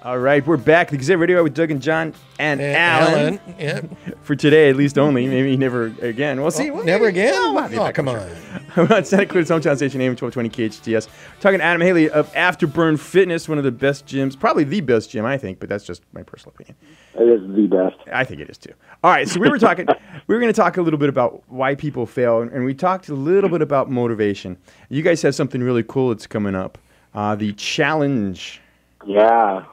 All right, we're back. The Gazette Radio Hour with Doug and John and Alan. Yeah. For today, at least only. Maybe never again. We'll see. Never again? Oh, come on. We're on Santa Clarita's hometown station, AM-1220 KHTS. Talking to Adam Haley of Afterburn Fitness, one of the best gyms, probably the best gym, I think, but that's just my personal opinion. It is the best. I think it is too. All right, so we were going to talk a little bit about why people fail, and we talked a little bit about motivation. You guys have something really cool that's coming up, the challenge. Yeah.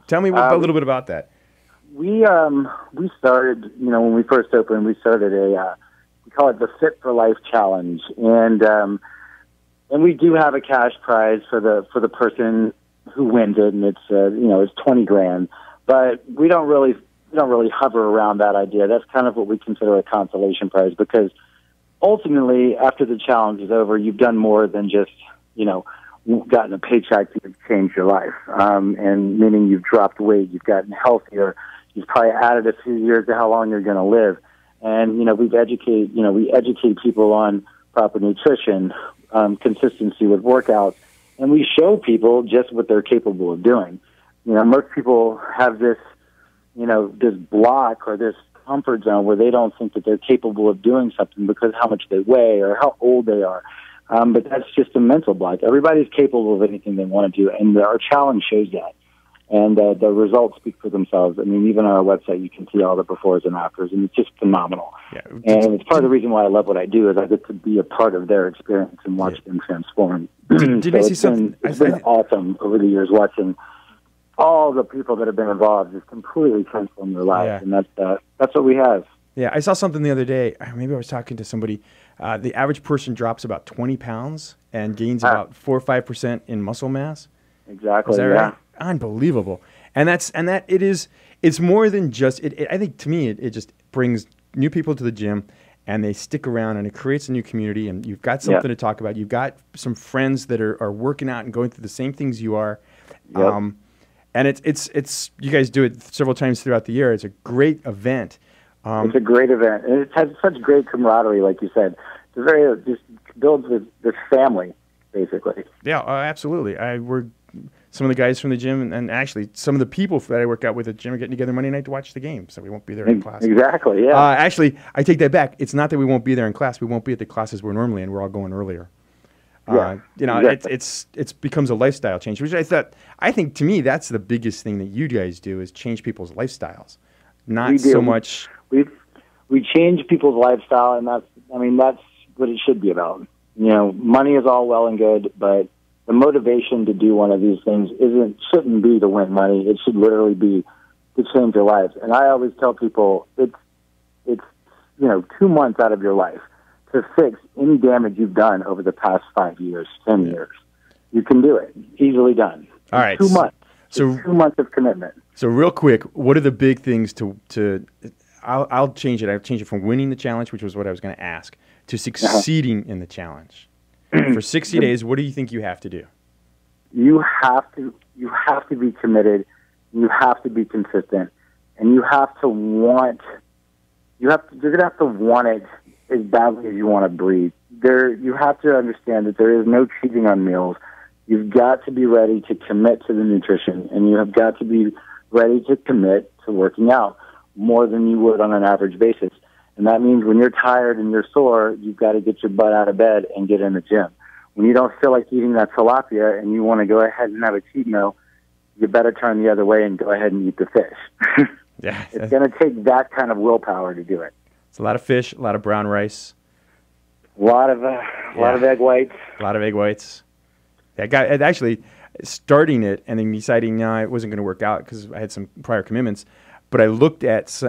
Tell me a little bit about that. We started, when we first opened, we started we call it the Fit for Life Challenge, and we do have a cash prize for the person who wins it, and it's it's $20,000. But we don't really hover around that idea. That's kind of what we consider a consolation prize, because ultimately, after the challenge is over, you've done more than just gotten a paycheck to change your life, and meaning you've dropped weight, you've gotten healthier, you've probably added a few years to how long you're going to live, and we educate people on proper nutrition, consistency with workouts, and we show people just what they're capable of doing. Most people have this this block or this comfort zone where they don't think that they're capable of doing something because of how much they weigh or how old they are. But that's just a mental block. Everybody's capable of anything they want to do, and our challenge shows that. And the results speak for themselves. I mean, even on our website, you can see all the befores and afters, and it's just phenomenal. Yeah. And it's part of the reason why I love what I do, is I get to be a part of their experience and watch them transform. Did I see something? It's been awesome over the years watching all the people that have been involved just completely transform their lives, and that's what we have. Yeah, I saw something the other day. Maybe I was talking to somebody. The average person drops about 20 pounds and gains about 4 or 5% in muscle mass. Exactly. Is that right? Unbelievable. And it's more than just it. I think to me it just brings new people to the gym, and they stick around, and it creates a new community, and you've got something to talk about. You've got some friends that are working out and going through the same things you are. Yep. And it's you guys do it several times throughout the year. It's a great event. It's a great event, and it has such great camaraderie, like you said. It just builds this family, basically. Yeah, absolutely. We're some of the guys from the gym, and actually some of the people that I work out with at the gym are getting together Monday night to watch the game, so we won't be there in class. Exactly, yeah. Actually, I take that back. It's not that we won't be there in class. We won't be at the classes we're normally in. We're all going earlier. Exactly. It becomes a lifestyle change, which I think to me that's the biggest thing that you guys do, is change people's lifestyles. Not so much. We change people's lifestyle, and that's what it should be about. Money is all well and good, but the motivation to do one of these things shouldn't be to win money. It should literally be to change your life. And I always tell people it's 2 months out of your life to fix any damage you've done over the past 5 years, 10 years. You can do it. Easily done. All right. 2 months. So 2 months of commitment. So real quick, what are the big things to I'll change it. I'll change it from winning the challenge, which was what I was going to ask, to succeeding in the challenge. For 60 days, what do you think you have to do? You have to be committed. You have to be consistent, and you have to want. You're going to have to want it as badly as you want to breathe. You have to understand that there is no cheating on meals. You've got to be ready to commit to the nutrition, and you have got to be ready to commit to working out more than you would on an average basis. And that means when you're tired and you're sore, you've got to get your butt out of bed and get in the gym. When you don't feel like eating that tilapia and you want to go ahead and have a cheat meal, you better turn the other way and go ahead and eat the fish. Yeah, it's going to take that kind of willpower to do it. It's a lot of fish, a lot of brown rice. A lot of egg whites. A lot of egg whites. Actually, starting it and then deciding I wasn't going to work out because I had some prior commitments. But I looked at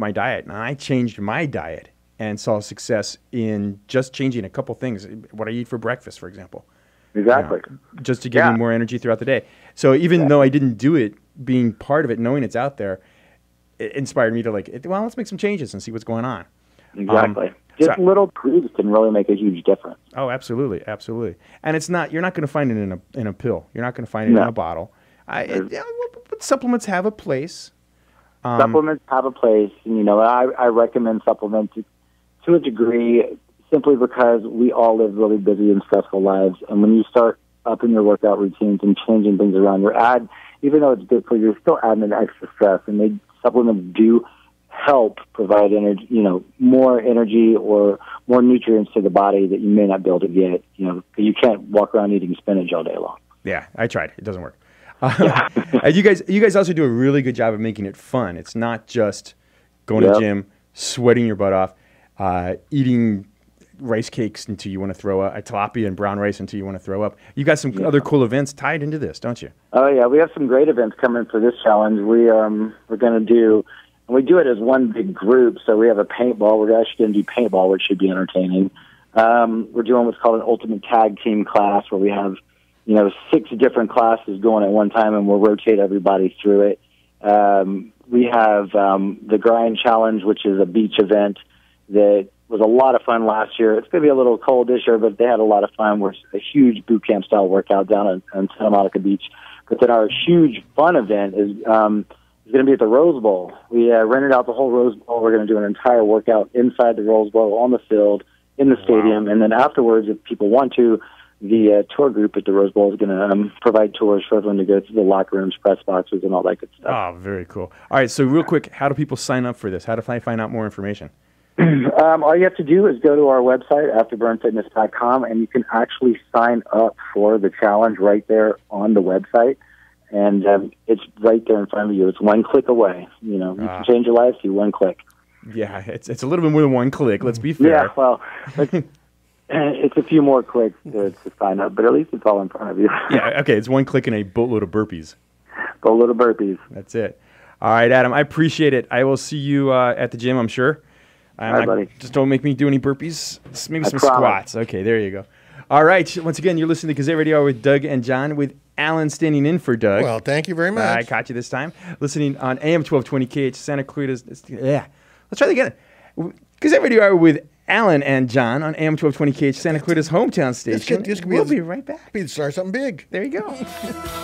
my diet, and I changed my diet and saw success in just changing a couple things. What I eat for breakfast, for example. Exactly. Just to give me more energy throughout the day. So even though I didn't do it, being part of it, knowing it's out there, it inspired me to let's make some changes and see what's going on. Exactly. Just little tweaks can really make a huge difference. Oh, absolutely, absolutely. And you're not going to find it in a pill. You're not going to find it in a bottle. But supplements have a place. Supplements have a place, and I recommend supplements to a degree, simply because we all live really busy and stressful lives. And when you start upping your workout routines and changing things around, even though it's good for you, you're still adding an extra stress. And supplements do help provide energy, more energy or more nutrients to the body that you may not be able to get. You can't walk around eating spinach all day long. Yeah, I tried. It doesn't work. And you guys also do a really good job of making it fun. It's not just going to the gym, sweating your butt off, eating rice cakes until you want to throw up, tilapia and brown rice until you want to throw up. You got some other cool events tied into this, don't you? Oh yeah, we have some great events coming for this challenge. We're going to do, and we do it as one big group. So we have a paintball. We're actually going to do paintball, which should be entertaining. We're doing what's called an ultimate tag team class, where we have 6 different classes going at one time, and we'll rotate everybody through it. We have the grind challenge, which is a beach event that was a lot of fun last year. It's going to be a little cold this year, but they had a lot of fun. We're a huge boot camp style workout down on Santa Monica Beach. But then our huge fun event is going to be at the Rose Bowl. We rented out the whole Rose Bowl. We're going to do an entire workout inside the Rose Bowl on the field in the stadium. And then afterwards, if people want to, the tour group at the Rose Bowl is going to provide tours for everyone to go to the locker rooms, press boxes, and all that good stuff. Oh, very cool. All right, so real quick, how do people sign up for this? How do I find out more information? All you have to do is go to our website, afterburnfitness.com, and you can actually sign up for the challenge right there on the website. And it's right there in front of you. It's one click away. You can change your life through one click. Yeah, it's a little bit more than one click. Let's be fair. Yeah, well, it's a few more clicks to sign up, but at least it's all in front of you. Yeah, okay, it's one click and a boatload of burpees. Boatload of burpees. That's it. All right, Adam, I appreciate it. I will see you at the gym, I'm sure. All right, buddy. Just don't make me do any burpees. Maybe some squats. Okay, there you go. All right, once again, you're listening to Gazette Radio Hour with Doug and John, with Alan standing in for Doug. Well, thank you very much. I caught you this time. Listening on AM-1220 KHTS, Santa Clarita. Yeah, let's try that again. Gazette Radio Hour with Alan and John on AM-1220 KHTS, Santa Clarita's hometown station. We'll be right back. We'd start something big. There you go.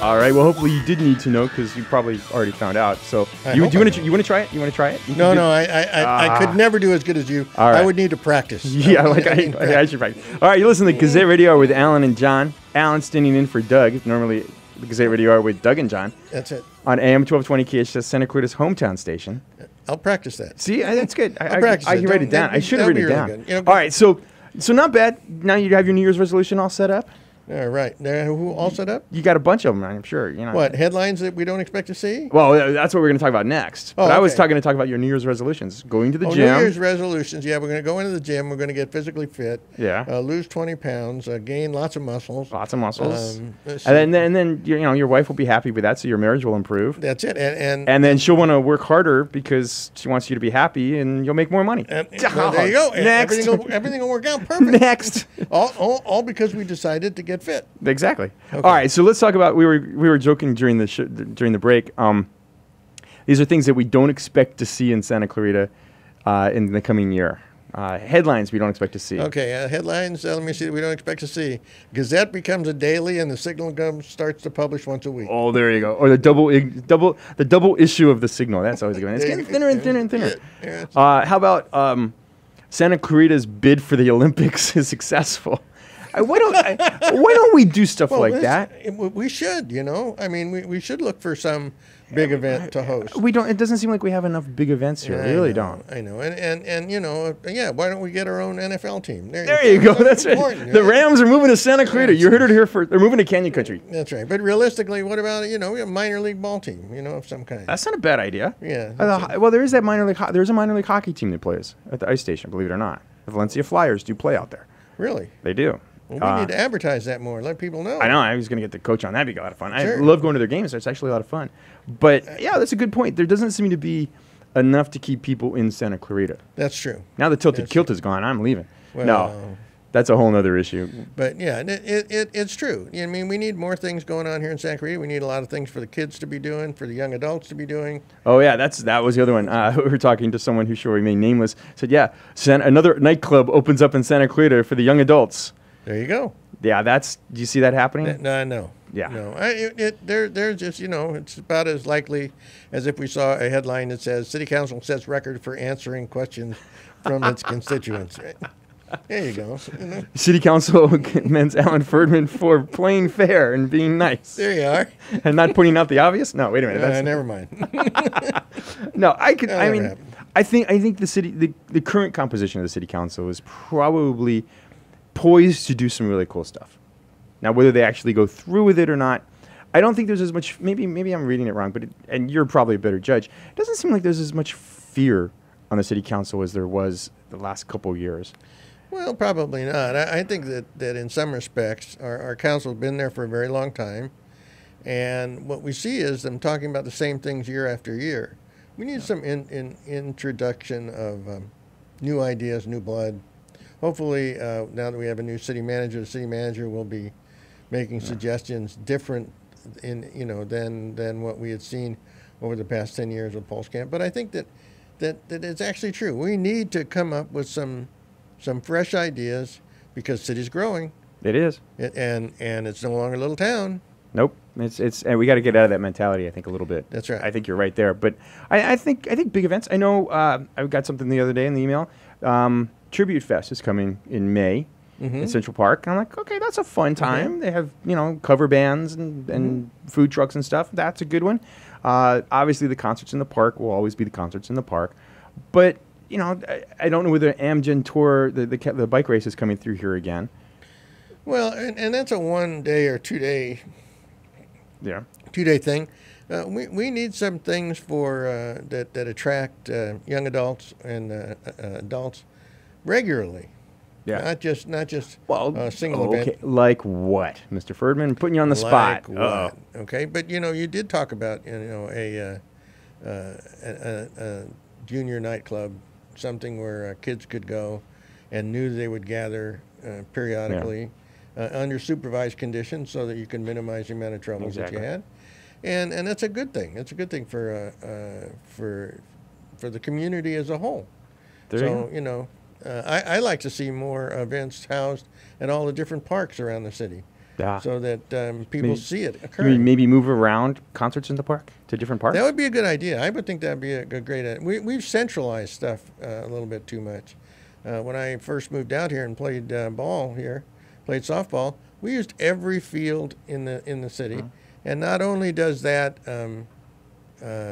All right. Well, hopefully you did need to know, because you probably already found out. So you want to try it? You want to try it? No, I could never do as good as you. All right. I would need to practice. Yeah, I should practice. All right. You listen to Gazette Radio Hour with Alan and John. Alan standing in for Doug. Normally, the Gazette Radio Hour with Doug and John. That's it. On AM-1220 KHTS, Santa Clarita's hometown station. I'll practice that. See, that's good. I can write it down. I should have written it down. Really all right, so not bad. Now you have your New Year's resolution all set up? All right. Who all set up? You got a bunch of them, I'm sure. What, headlines that we don't expect to see? Well, that's what we're going to talk about next. But I was talk about your New Year's resolutions. Going to the gym. New Year's resolutions. Yeah, we're going to go into the gym. We're going to get physically fit. Yeah. Lose 20 pounds. Gain lots of muscles. Lots of muscles. And then your wife will be happy with that, so your marriage will improve. That's it. And then she'll want to work harder because she wants you to be happy, and you'll make more money. Well, there you go. Next. Everything will work out perfect. Next. all because we decided to get fit. Exactly. Okay. All right, so let's talk about. We were joking during the break. These are things that we don't expect to see in Santa Clarita in the coming year. Headlines we don't expect to see. Okay, headlines. Let me see. That we don't expect to see. Gazette becomes a daily, and the Signal starts to publish once a week. Oh, there you go. Or the double issue of the Signal. That's always a good one. It's getting thinner and thinner and thinner. Yeah. How about Santa Clarita's bid for the Olympics is successful? Why don't we do stuff like that? We should, I mean, we should look for some big event to host. We don't. It doesn't seem like we have enough big events here. We really don't. I know. And why don't we get our own NFL team? There you go. That's right. The Rams are moving to Santa Clarita. You heard it here first. They're moving to Canyon Country. That's right. But realistically, what about a minor league ball team? Of some kind. That's not a bad idea. Yeah. Well, there is that minor league. There's a minor league hockey team that plays at the ice station. Believe it or not, the Valencia Flyers do play out there. Really? They do. Well, we need to advertise that more. Let people know. I know. I was going to get the coach on. That'd be a lot of fun. Sure. I love going to their games. It's actually a lot of fun. But, yeah, that's a good point. There doesn't seem to be enough to keep people in Santa Clarita. That's true. Now the Tilted Kilt is gone, I'm leaving. Well, no, that's a whole other issue. But, yeah, it's true. I mean, we need more things going on here in Santa Clarita. We need a lot of things for the kids to be doing, for the young adults to be doing. Oh, yeah, that was the other one. We were talking to someone who should remain nameless. Said, yeah, another nightclub opens up in Santa Clarita for the young adults. There you go. Yeah, do you see that happening? No. Yeah. No. There's just, it's about as likely as if we saw a headline that says, City Council sets record for answering questions from its constituents. Right? There you go. You know? City Council commends Alan Ferdman for playing fair and being nice. There you are. And not pointing out the obvious? No, wait a minute. Never mind. No, I could. That'll I never mean, happen. I think the current composition of the City Council is probably poised to do some really cool stuff. Now, whether they actually go through with it or not, I don't think there's as much. Maybe I'm reading it wrong, but and you're probably a better judge. It doesn't seem like there's as much fear on the City Council as there was the last couple of years. Well, probably not. I think that in some respects, our council has been there for a very long time. And what we see is them talking about the same things year after year. We need some introduction of new ideas, new blood. Hopefully, now that we have a new city manager, the city manager will be making suggestions different than what we had seen over the past 10 years with Pulse Camp. But I think that it's actually true. We need to come up with some fresh ideas because city's growing. It is. And it's no longer a little town. Nope. It's and we got to get out of that mentality, I think, a little bit. That's right. I think you're right there. But I think big events. I know I got something the other day in the email. Tribute Fest is coming in May in Central Park. And I'm like, okay, that's a fun time. They have, cover bands and food trucks and stuff. That's a good one. Obviously, the concerts in the park will always be the concerts in the park. But, I don't know whether Amgen Tour, the bike race is coming through here again. Well, and that's a 1 day or 2 day. Yeah. 2 day thing. We need some things for that attract young adults and adults regularly. Yeah. Not just Well, a single event. Like what, Mr. Ferdman? Putting you on the spot. Like what? Okay, but you did talk about a junior nightclub, something where kids could go and knew they would gather periodically under supervised conditions so that you can minimize the amount of troubles that you had. And that's a good thing. It's a good thing for the community as a whole. I like to see more events housed at all the different parks around the city, so that people see it occurring. You mean maybe move around concerts in the park to different parks? That would be a good idea. I would think that would be a great idea. We've centralized stuff a little bit too much. When I first moved out here and played ball here, played softball, we used every field in the city. And not only does that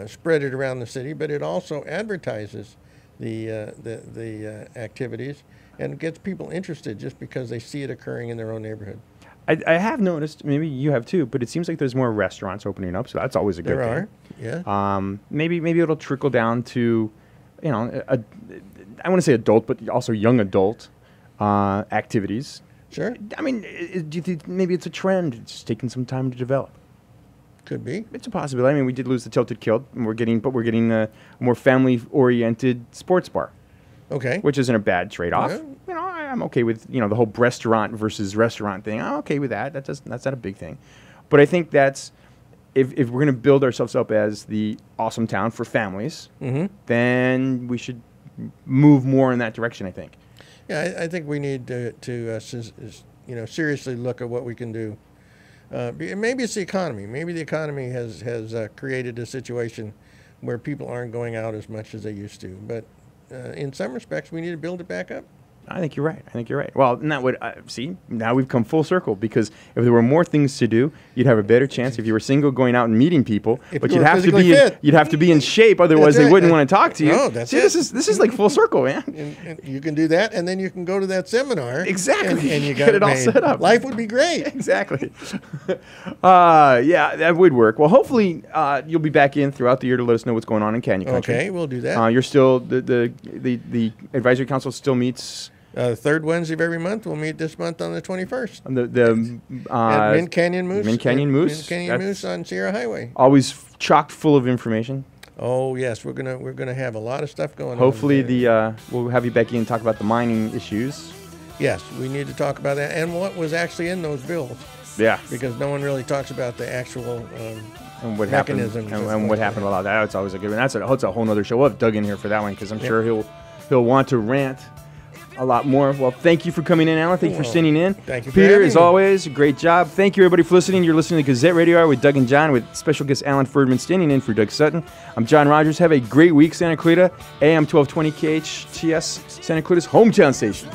spread it around the city, but it also advertises the activities and gets people interested just because they see it occurring in their own neighborhood. I have noticed, maybe you have too, but it seems like there's more restaurants opening up, so that's always a good thing. There are, yeah. Maybe it'll trickle down to, I want to say adult, but also young adult activities. Sure. I mean, do you think maybe it's a trend? It's taking some time to develop. Could be. It's a possibility. I mean, we did lose the Tilted Kilt, and we're getting a more family-oriented sports bar. Okay. Which isn't a bad trade-off. Yeah. I'm okay with the whole restaurant versus restaurant thing. I'm okay with that. That's not a big thing. But I think that's if we're going to build ourselves up as the awesome town for families, then we should move more in that direction, I think. Yeah, I think we need to seriously look at what we can do. Maybe it's the economy. Maybe the economy has created a situation where people aren't going out as much as they used to. But in some respects, we need to build it back up. I think you're right. Well, and that would see, now we've come full circle, because if there were more things to do, you'd have a better chance if you were single going out and meeting people. But you'd have to be in shape, otherwise they wouldn't want to talk to you. No, that's it. This is like full circle, man. And you can do that, and then you can go to that seminar. Exactly. And you get it all set up. Life would be great. Exactly. Yeah, that would work. Well, hopefully you'll be back in throughout the year to let us know what's going on in Canyon Country. Okay, we'll do that. You're still the advisory council still meets. Third Wednesday of every month. We'll meet this month on the 21st. At Mint Canyon Moose. Mint Canyon Moose. Mint Canyon Moose on Sierra Highway. Always chock full of information. Oh yes, we're gonna have a lot of stuff going on. Hopefully we'll have you back in and talk about the mining issues. Yes, we need to talk about that and what was actually in those bills. Yeah. Because no one really talks about the actual and what mechanisms happened and what happened with all that. It's always a good one. That's a whole other show. We'll have Doug in here for that one because I'm sure he'll want to rant a lot more. Well, thank you for coming in, Alan. Thank you for sitting in. Thank you, Peter. As always, great job. Thank you, everybody, for listening. You're listening to Gazette Radio Hour with Doug and John, with special guest Alan Ferdman standing in for Doug Sutton. I'm John Rogers. Have a great week, Santa Clarita. AM-1220 KHTS, Santa Clarita's hometown station.